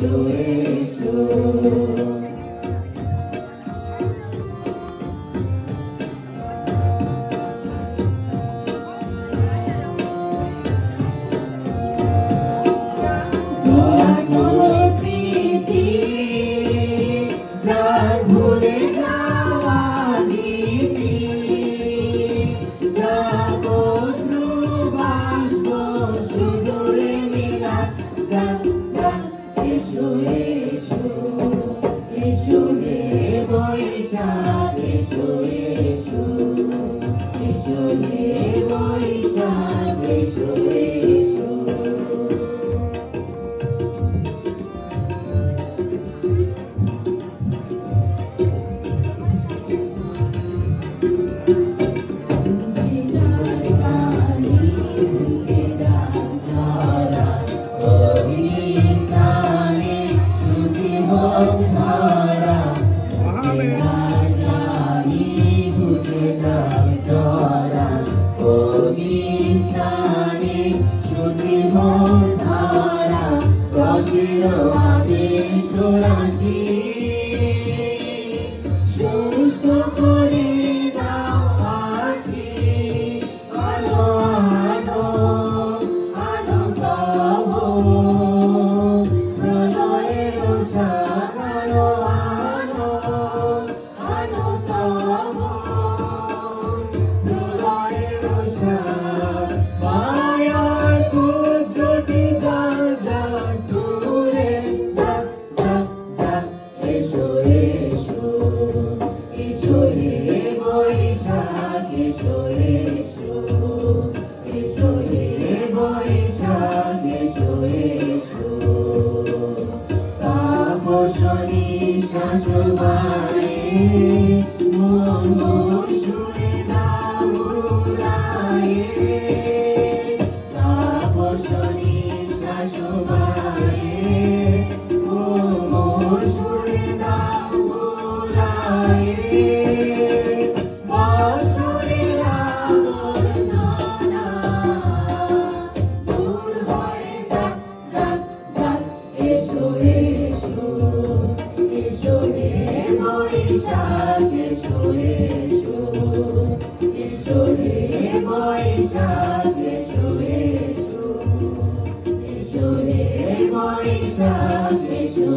এসো এসো জোড়া কোনো স্মৃতি যার ভুলে যাওয়া গীতি যাব অশ্রু বাষ্প সুদূরে মিলা যা যা এসো এসো এসো হে বৈশাখ এসো এসো এসো হে বৈশাখ এসো এসো শুষ্ক করে দাও আসি আলো আলো আলো তব প্রলয়ের সাগর আলো আলো তব প্রলয়ের সাগর মায়ার কুজ্জটি জাল জাল দূরে যা যা যা এসো এসো এসো হে বৈশাখ এসো এসো এসো হে বৈশাখ এসো এসো তাপসনী শাশুবায়ে মন সুরে দামুরায়ে তাপসনী শাশুবায়ে মন সুরে দামুরায়ে বৎসরের আবর্জনা দূর হয়ে যাক যাক যাক এসো এসো এসো হে বৈশাখ এসো এসো এসো হে বৈশাখ এসো এসো এসো হে বৈশাখ এসো